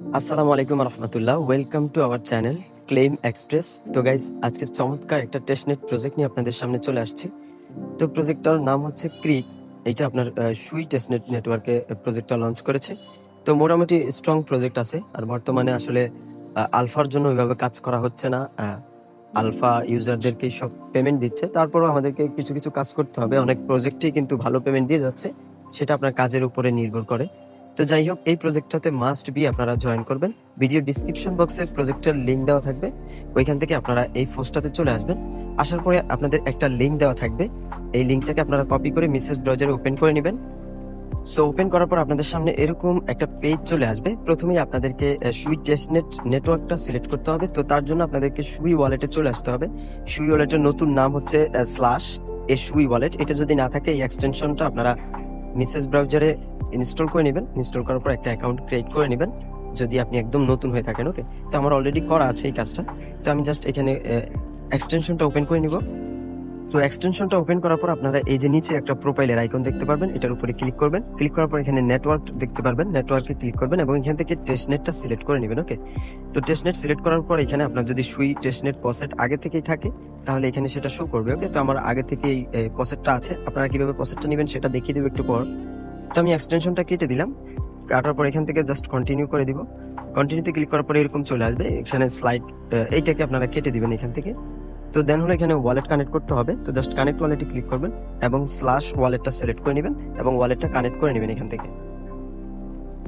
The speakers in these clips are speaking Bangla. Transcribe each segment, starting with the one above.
আসসালামু আলাইকুম রহমতুল্লাহ, welcome to our channel Claim Express. তো গাইস, আজকে চমৎকার একটা টেস্টনেট প্রজেক্ট নিয়ে আপনাদের সামনে চলে আসছি। তো প্রজেক্টটার নাম হচ্ছে ক্রিক। এটা আপনার সুই টেস্টনেট নেটওয়ার্কে প্রজেক্টটা লঞ্চ করেছে। তো মোটামুটি স্ট্রং প্রজেক্ট আছে, আর বর্তমানে আসলে আলফার জন্য ওইভাবে কাজ করা হচ্ছে না। আলফা ইউজারদেরকে সব পেমেন্ট দিচ্ছে, তারপরও আমাদেরকে কিছু কিছু কাজ করতে হবে। অনেক প্রজেক্টেই কিন্তু ভালো পেমেন্ট দিয়ে যাচ্ছে, সেটা আপনার কাজের উপরে নির্ভর করে। তো যাই হোক, এই প্রজেক্টটাতে মাস্ট বি আপনারা জয়েন করবেন। ভিডিও ডিসক্রিপশন বক্সে প্রজেক্টের লিঙ্ক দেওয়া থাকবে, ওইখান থেকে আপনারা এই পোস্টটাতে চলে আসবেন। আসার পরে আপনাদের একটা লিঙ্ক দেওয়া থাকবে, এই লিঙ্কটাকে আপনারা কপি করে মেসেজ ব্রাউজারে ওপেন করে নেবেন। সো ওপেন করার পর আপনাদের সামনে এরকম একটা পেজ চলে আসবে। প্রথমেই আপনাদেরকে সুই টেস্টনেট নেটওয়ার্কটা সিলেক্ট করতে হবে। তো তার জন্য আপনাদেরকে সুই ওয়ালেটে চলে আসতে হবে। সুই ওয়ালেটের নতুন নাম হচ্ছে স্ল্যাশ এ সুই ওয়ালেট। এটা যদি না থাকে, এই এক্সটেনশনটা আপনারা মেসেজ ব্রাউজারে ইনস্টল করে নেবেন। ইনস্টল করার পর একটা অ্যাকাউন্ট ক্রিয়েট করে নেবেন, যদি আপনি একদম নতুন হয়ে থাকেন। ওকে, তো আমার অলরেডি করা আছে এই কাজটা। তো আমি জাস্ট এখানে এক্সটেনশনটা ওপেন করে নিব। তো এক্সটেনশনটা ওপেন করার পর আপনারা এই যে নিচে একটা প্রোফাইলের আইকন দেখতে পারবেন, এটার উপরে ক্লিক করবেন। ক্লিক করার পর এখানে নেটওয়ার্ক দেখতে পারবেন, নেটওয়ার্কে ক্লিক করবেন এবং এখান থেকে টেস্টনেটটা সিলেক্ট করে নেবেন। ওকে, তো টেস্টনেট সিলেক্ট করার পর এখানে আপনার যদি সুই টেস্টনেট পসেট আগে থেকেই থাকে, তাহলে এখানে সেটা শো করবে। ওকে, তো আমার আগে থেকেই পসেটটা আছে। আপনারা কিভাবে পসেটটা নেবেন সেটা দেখিয়ে দেবো একটু পর। তো আমি এক্সটেনশনটা কেটে দিলাম। কাটার পর এখান থেকে জাস্ট কন্টিনিউ করে দিব। কন্টিনিউতে ক্লিক করার পরে এরকম চলে আসবে, এখানে স্লাইড এইটাকে আপনারা কেটে দিবেন এখান থেকে। তো দেন হলো এখানে ওয়ালেট কানেক্ট করতে হবে। তো জাস্ট কানেক্ট ওয়ালেটে ক্লিক করবেন এবং স্ল্যাশ ওয়ালেটটা সিলেক্ট করে নেবেন এবং ওয়ালেটটা কানেক্ট করে নেবেন এখান থেকে।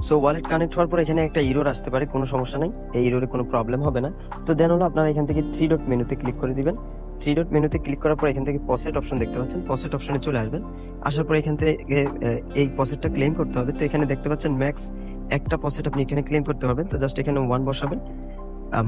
সো ওয়ালেট কানেক্ট হওয়ার পর এখানে একটা ইরর আসতে পারে, কোনো সমস্যা নাই, এই ইরোরে কোনো প্রবলেম হবে না। তো দেন হলো আপনারা এখান থেকে থ্রি ডট মেনুতে ক্লিক করে দিবেন। থ্রি ডট মেনুতে ক্লিক করার পর এখান থেকে পসেট অপশন দেখতে পাচ্ছেন, পসেট অপশনে চলে আসবেন। আসার পর এখান থেকে এই পসেটটা ক্লেম করতে হবে। তো এখানে দেখতে পাচ্ছেন ম্যাক্স একটা পসেট আপনি এখানে ক্লেম করতে পারবেন। তো জাস্ট এখানে 1 বসাবেন,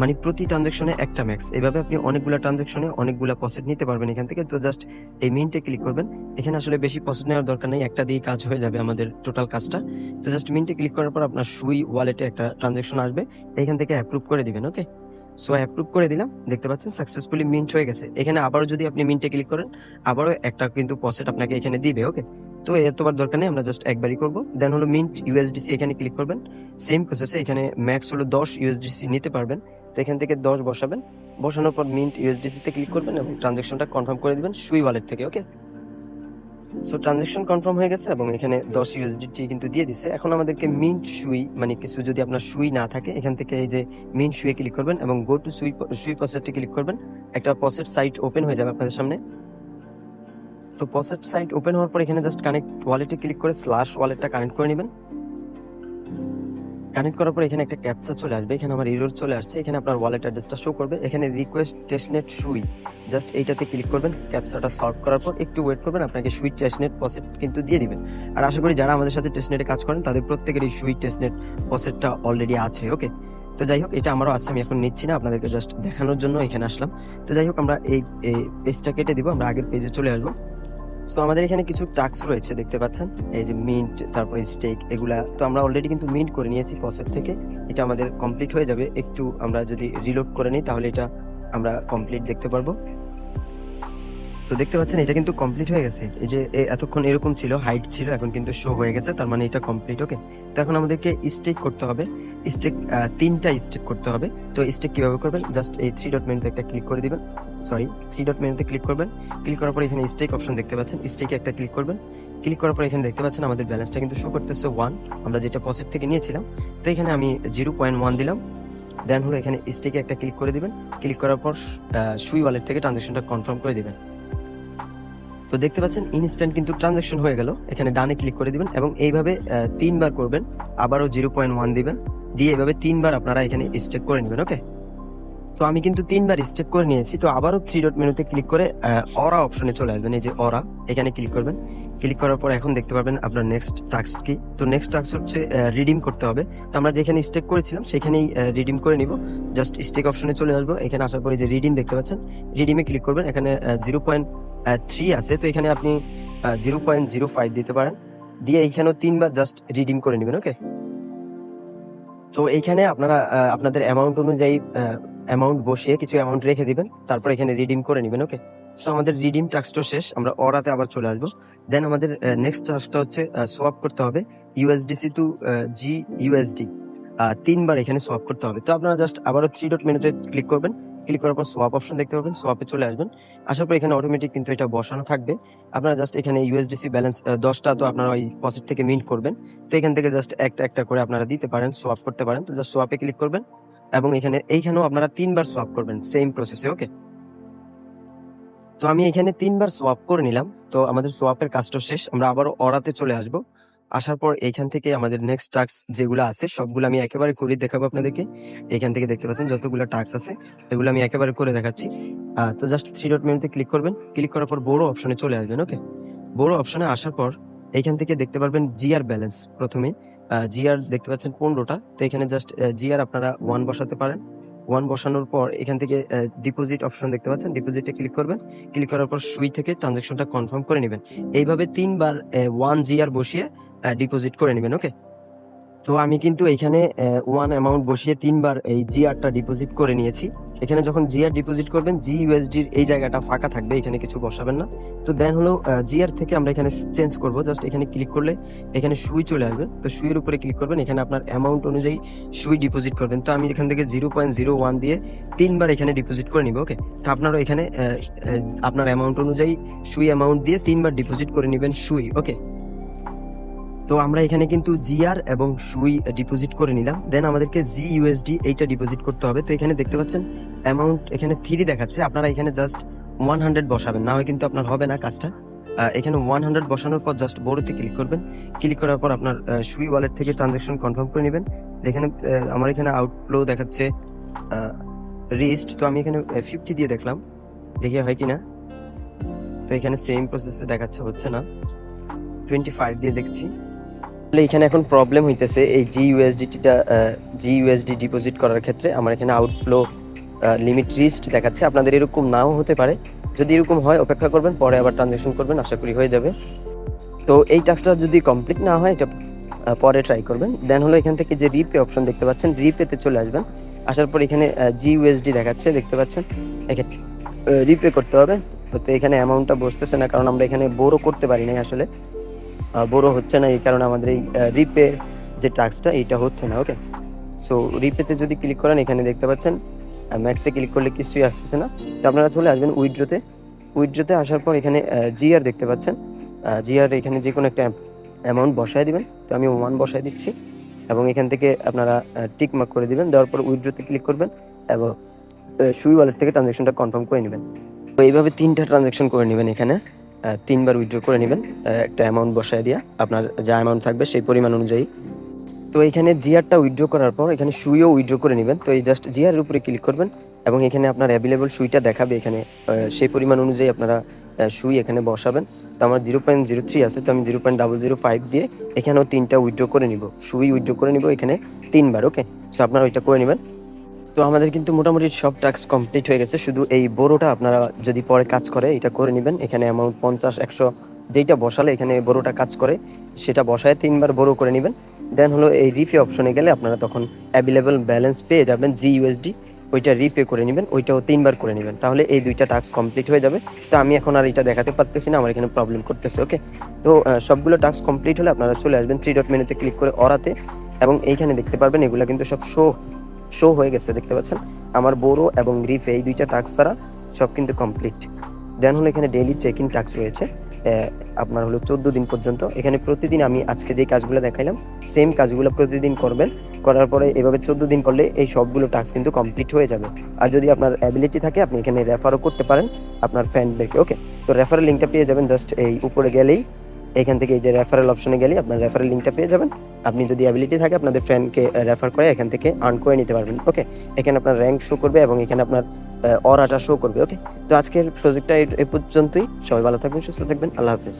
মানে প্রতি ট্রানজাকশনে একটা ম্যাক্স। এভাবে আপনি অনেকগুলা ট্রানজাকশনে অনেকগুলা পসেট নিতে পারবেন এখান থেকে। তো জাস্ট এই মিন্টে ক্লিক করবেন। এখানে আসলে বেশি পসেট নেওয়ার দরকার নেই, একটা দিয়ে কাজ হয়ে যাবে আমাদের টোটাল কাজটা। তো জাস্ট মিন্টে ক্লিক করার পর আপনার সুই ওয়ালেটে একটা ট্রানজাকশন আসবে, এখান থেকে অ্যাপ্রুভ করে দিবেন। ওকে, সো অ্যাপ্রুভ করে দিলাম, দেখতে পাচ্ছেন সাকসেসফুলি মিন্ট হয়ে গেছে। এখানে আবারও যদি আপনি মিন্টে ক্লিক করেন, আবারও একটা কিন্তু পসেট আপনাকে এখানে দিবে। ওকে, তো এতবার দরকার নেই, আমরা জাস্ট একবারই করব। দেন হলো মিন্ট ইউএসডিসি, এখানে ক্লিক করবেন। সেম প্রসেসে এখানে ম্যাক্স হলো 10 ইউএসডিসি নিতে পারবেন। তো এখান থেকে 10 বসাবেন। বসানোর পর মিন্ট ইউএসডিসি তে ক্লিক করবেন এবং ট্রানজাকশনটা কনফার্ম করে দিবেন সুই ওয়ালেট থেকে। ওকে, সো ট্রানজাকশন কনফার্ম হয়ে গেছে এবং এখানে 10 ইউএসডিটি কিন্তু দিয়ে দিছে। এখন আমাদেরকে মিন্ট সুই, মানে কিছু যদি আপনার সুই না থাকে, এখান থেকে এই যে মিন্ট সুইয়ে ক্লিক করবেন এবং গো টু সুই সুই পসেটে ক্লিক করবেন। একটা পসেট সাইট ওপেন হয়ে যাবে আপনাদের সামনে। তো পসেট সাইট ওপেন হওয়ার পর এখানে জাস্ট কানেক্ট ওয়ালেটে ক্লিক করে স্ল্যাশ ওয়ালেটটা কানেক্ট করে নেবেন। কানেক্ট করার পর এখানে একটা ক্যাপচা চলে আসবে, এখানে আমার এরর চলে আসছে। এখানে আপনার ওয়ালেট অ্যাড্রেসটা শো করবে, এখানে রিকোয়েস্ট টেস্টনেট সুই, জাস্ট এইটাতে ক্লিক করবেন। ক্যাপচাটা সলভ করার পর একটু ওয়েট করবেন, আপনাকে সুই টেস্টনেট পসেট কিন্তু দিয়ে দিবেন। আর আশা করি যারা আমাদের সাথে টেস্টনেটে কাজ করেন তাদের প্রত্যেকের এই সুই টেস্টনেট পসেটটা অলরেডি আছে। ওকে, তো যাই হোক, এটা আমারও আছে, আমি এখন নিচ্ছি না, আপনাদেরকে জাস্ট দেখানোর জন্য এখানে আসলাম। তো যাই হোক, আমরা এই পেজটা কেটে দিব, আমরা আগের পেজে চলে আসবো। তো আমাদের এখানে কিছু টাস্ক রয়েছে দেখতে পাচ্ছেন, এই যে মিন্ট, তারপর স্টেক, এগুলা তো আমরা অলরেডি কিন্তু মিন্ট করে নিয়েছি পসেট থেকে। এটা আমাদের কমপ্লিট হয়ে যাবে। একটু আমরা যদি রিলোড করে নিই তাহলে এটা আমরা কমপ্লিট দেখতে পারবো। তো দেখতে পাচ্ছেন এটা কিন্তু কমপ্লিট হয়ে গেছে। এই যে এতক্ষণ এরকম ছিল, হাইট ছিল, এখন কিন্তু শো হয়ে গেছে, তার মানে এটা কমপ্লিট। ওকে, তো এখন আমাদেরকে স্টেক করতে হবে। স্টেক 3টা স্টেক করতে হবে। তো স্টেক কিভাবে করবেন, জাস্ট এই থ্রি ডট মেনুতে একটা ক্লিক করে দিবেন। সরি, থ্রি ডট মেনুতে ক্লিক করবেন। ক্লিক করার পর এখানে স্টেক অপশন দেখতে পাচ্ছেন, স্টেকে একটা ক্লিক করবেন। ক্লিক করার পর এখানে দেখতে পাচ্ছেন আমাদের ব্যালেন্সটা কিন্তু শো করতেছে 1, আমরা যেটা পসেট থেকে নিয়েছিলাম। তো এখানে আমি 0.1 দিলাম। দেন হলো এখানে স্টেকে একটা ক্লিক করে দিবেন। ক্লিক করার পর সুই ওয়ালেট থেকে ট্রানজাকশনটা কনফার্ম করে দিবেন। তো দেখতে পাচ্ছেন ইনস্ট্যান্ট কিন্তু ট্রানজাকশন হয়ে গেল। এখানে ডানে ক্লিক করে দিবেন এবং এইভাবে 3বার করবেন, আবারও 0.1 দিবেন, দিয়ে এভাবে 3বার আপনারা এখানে স্টেক করে নেবেন। ওকে, তো আমি কিন্তু 3বার স্টেপ করে নিয়েছি। তো আবারও থ্রি ডট মেনুতে ক্লিক করে অরা অপশনে চলে আসবেন, এই যে অরা, এখানে ক্লিক করবেন। ক্লিক করার পর এখন দেখতে পারবেন আপনার নেক্সট টাস্ক কি। তো নেক্সট টাস্ক হচ্ছে রিডিম করতে হবে। তো আমরা যেখানে স্টেক করেছিলাম সেখানেই রিডিম করে নিব। জাস্ট স্টেক অপশনে চলে আসবো, এখানে আসার পরে যে রিডিম দেখতে পাচ্ছেন, রিডিমে ক্লিক করবেন। এখানে 0.3 আছে, তো এখানে আপনি 0.05 দিতে পারেন, দিয়ে এইখানেও 3বার জাস্ট রিডিম করে নেবেন। ওকে, তো এইখানে আপনারা আপনাদের অ্যামাউন্ট অনুযায়ী অ্যামাউন্ট বসিয়ে কিছু অ্যামাউন্ট রেখে দিবেন, তারপর এখানে রিডিম করে নেবেন। ওকে, সো আমাদের রিডিম টাস্কটা শেষ, আমরা অরাতে আবার চলে আসবো। দেন আমাদের নেক্সট টাস্কটা হচ্ছে সোয়াপ করতে হবে ইউএসডিসি টু জি ইউএসডি। 3 বার এখানে সোয়াপ করতে হবে। তো আপনারা জাস্ট আবারও 3 ডট মেনুতে ক্লিক করবেন। ক্লিক করার পর সোয়াপ অপশন দেখতে পাবেন, সোয়াপে চলে আসবেন। আসার পর এখানে অটোমেটিক কিন্তু এটা বসানো থাকবে। আপনারা জাস্ট এখানে ইউএসডিসি ব্যালেন্স 10টা তো আপনারা ওই পসিট থেকে মিন্ট করবেন। তো এখান থেকে জাস্ট একটা একটা করে আপনারা দিতে পারেন, সোয়াপ করতে পারেন। তো জাস্ট সোয়াপে ক্লিক করবেন এবং এইখানেও আপনারা 3 বার সোয়াপ করবেন সেম প্রসেসে। ওকে, তো আমি এখানে 3 বার সোয়াপ করে নিলাম। তো আমাদের সোয়াপের কাজটা শেষ। আমরা আবারও অরাতে চলে আসব। আসার পর এইখান থেকে আমাদের নেক্সট টাস্ক যেগুলো আছে সবগুলো আমি একেবারে করে দেখাবো আপনাদেরকে। এখান থেকে দেখতে পাচ্ছেন যতগুলো টাস্ক আছে এগুলো আমি একেবারে করে দেখাচ্ছি। তো জাস্ট 3 ডট মেনুতে ক্লিক করবেন। ক্লিক করার পর বড় অপশনে চলে আসবেন। ওকে, বড় অপশনে আসার পর এইখান থেকে দেখতে পারবেন জিআর ব্যালেন্স। প্রথমে জিআর দেখতে পাচ্ছেন 15টা। তো এখানে জাস্ট জিআর আপনারা 1 বসাতে পারেন। 1 বসানোর পর এখান থেকে ডিপোজিট অপশন দেখতে পাচ্ছেন, ডিপোজিটে ক্লিক করবেন। ক্লিক করার পর সুই থেকে ট্রানজাকশনটা কনফার্ম করে নেবেন। এইভাবে 3 বার 1 জিআর বসিয়ে ডিপোজিট করে নেবেন। ওকে, তো আমি কিন্তু এখানে 1 অ্যামাউন্ট বসিয়ে 3 বার এই জিআরটা ডিপোজিট করে নিয়েছি। এখানে যখন জিআর ডিপোজিট করবেন জিইউএসডির এই জায়গাটা ফাঁকা থাকবে, এখানে কিছু বসাবেন না। তো দেন হলো জিআর থেকে আমরা এখানে চেঞ্জ করব। জাস্ট এখানে ক্লিক করলে এখানে সুই চলে আসবে। তো সুইয়ের উপরে ক্লিক করবেন, এখানে আপনার অ্যামাউন্ট অনুযায়ী সুই ডিপোজিট করবেন। তো আমি এখান থেকে 0.01 দিয়ে 3 বার এখানে ডিপোজিট করে নিব। ওকে, তো আপনারও এখানে আপনার অ্যামাউন্ট অনুযায়ী সুই অ্যামাউন্ট দিয়ে 3 বার ডিপোজিট করে নেবেন সুই। ওকে, তো আমরা এখানে কিন্তু জিআর এবং সুই ডিপোজিট করে নিলাম। দেন আমাদেরকে জিইউএসডি এইটা ডিপোজিট করতে হবে। তো এখানে দেখতে পাচ্ছেন অ্যামাউন্ট এখানে 3 দেখাচ্ছে। আপনারা এখানে জাস্ট 100 বসাবেন, না হয় কিন্তু আপনার হবে না কাজটা। এখানে 100 বসানোর পর জাস্ট বড়তে ক্লিক করবেন। ক্লিক করার পর আপনার সুই ওয়ালেট থেকে ট্রানজাকশন কনফার্ম করে নেবেন। এখানে আমার এখানে আউটফ্লো দেখাচ্ছে রিস্ট। তো আমি এখানে 50 দিয়ে দেখলাম, দেখি হয় কিনা। তো এখানে সেম প্রসেসে দেখাচ্ছে, হচ্ছে না। 25 দিয়ে দেখছি। এখানে এখন প্রবলেম হইতেছে এই জিইউএসডি ডিপোজিট করার ক্ষেত্রে। আমার এখানে আউটফ্লো লিমিট রিস্ট দেখাচ্ছে। আপনাদের এরকম নাও হতে পারে। যদি এরকম হয় অপেক্ষা করবেন, পরে আবার ট্রানজাকশন করবেন, আশা করি হয়ে যাবে। তো এই টাস্কটা যদি কমপ্লিট না হয় এটা পরে ট্রাই করবেন। দেন হলো এখান থেকে যে রিপে অপশন দেখতে পাচ্ছেন, রিপেতে চলে আসবেন। আসার পর এখানে জিইউএসডি দেখাচ্ছে, দেখতে পাচ্ছেন। এখানে রিপে করতে হবে। তো এখানে অ্যামাউন্টটা বসতেছে না, কারণ আমরা এখানে বোরো করতে পারি নাই। আসলে বড় হচ্ছে না, এই কারণে আমাদের এই রিপে যে টাস্কটা এইটা হচ্ছে না। ওকে, সো রিপেতে যদি ক্লিক করেন এখানে দেখতে পাচ্ছেন ম্যাক্সে ক্লিক করলে কিছুই আসতেছে না। তো আপনারা চলে আসবেন উইথড্রোতে। উইথড্রোতে আসার পর এখানে জিআর দেখতে পাচ্ছেন। জিআর এখানে যে কোনো একটা অ্যামাউন্ট বসায় দিবেন। তো আমি 1 বসায় দিচ্ছি এবং এখান থেকে আপনারা টিক মার্ক করে দিবেন। দেওয়ার পর উইথড্রোতে ক্লিক করবেন এবং সুই ওয়ালেট থেকে ট্রানজাকশনটা কনফার্ম করে নেবেন। তো এইভাবে 3টা ট্রানজাকশন করে নেবেন। এখানে 3 বার উইথড্র করে নেবেন একটা অ্যামাউন্ট বসায় দিয়া, আপনার যা অ্যামাউন্ট থাকবে সেই পরিমাণ অনুযায়ী। তো এখানে জিআরটা উইথড্র করার পর এখানে সুইও উইথড্র করে নেবেন। তো এই জাস্ট জিআর উপরে ক্লিক করবেন এবং এখানে আপনার অ্যাভেলেবল সুইটা দেখাবে। এখানে সেই পরিমাণ অনুযায়ী আপনারা সুই এখানে বসাবেন। তো আমার 0.03 আছে, তো আমি 0.005 দিয়ে এখানেও 3টা উইথড্র করে নিব, সুই উইথড্র করে নিব এখানে 3 বার। ওকে, সো আপনারা ওইটা করে নেবেন। তো আমাদের কিন্তু মোটামুটি সব টাস্ক কমপ্লিট হয়ে গেছে। শুধু এই বড়োটা আপনারা যদি পরে কাজ করে এটা করে নেবেন। এখানে অ্যামাউন্ট 50, 100 যেইটা বসালে এখানে বড়োটা কাজ করে সেটা বসায় 3 বার বড়ো করে নেবেন। দেন হলো এই রিপে অপশনে গেলে আপনারা তখন অ্যাভেলেবল ব্যালেন্স পেয়ে যাবেন জিইউএসডি, ওইটা রিপে করে নেবেন, ওইটাও 3 বার করে নেবেন। তাহলে এই 2টা টাস্ক কমপ্লিট হয়ে যাবে। তো আমি এখন আর এটা দেখাতে পারতেছি না, আমার এখানে প্রবলেম করতেছে। ওকে, তো সবগুলো টাস্ক কমপ্লিট হলে আপনারা চলে আসবেন 3 ডট মেনুতে ক্লিক করে অরাতে এবং এইখানে দেখতে পারবেন এগুলা কিন্তু সব শো হয়ে গেছে। দেখতে পাচ্ছেন আমার বড়ো এবং রিফ এই 2টা টাস্ক ছাড়া সব কিন্তু কমপ্লিট। দেন হলো এখানে ডেইলি চেক ইন টাস্ক রয়েছে আপনার হলো 14 দিন পর্যন্ত। এখানে প্রতিদিন আমি আজকে যে কাজগুলো দেখাইলাম সেম কাজগুলো প্রতিদিন করবেন। করার পরে এভাবে 14 দিন করলে এই সবগুলো টাস্ক কিন্তু কমপ্লিট হয়ে যাবে। আর যদি আপনার অ্যাবিলিটি থাকে আপনি এখানে রেফারও করতে পারেন আপনার ফ্রেন্ডদেরকে। ওকে, তো রেফারেল লিঙ্কটা পেয়ে যাবেন জাস্ট এই উপরে গেলেই। এখান থেকে এই যে রেফারেল অপশনে গেলে আপনার রেফারেল লিঙ্কটা পেয়ে যাবেন। আপনি যদি অ্যাবিলিটি থাকে আপনাদের ফ্রেন্ডকে রেফার করে এখান থেকে আর্ন করে নিতে পারবেন। ওকে, এখানে আপনার র্যাঙ্ক শো করবে এবং এখানে আপনার অরাটা শো করবে। ওকে, তো আজকের প্রজেক্টটা এই পর্যন্তই। সবাই ভালো থাকবেন, সুস্থ থাকবেন, আল্লাহ হাফেজ।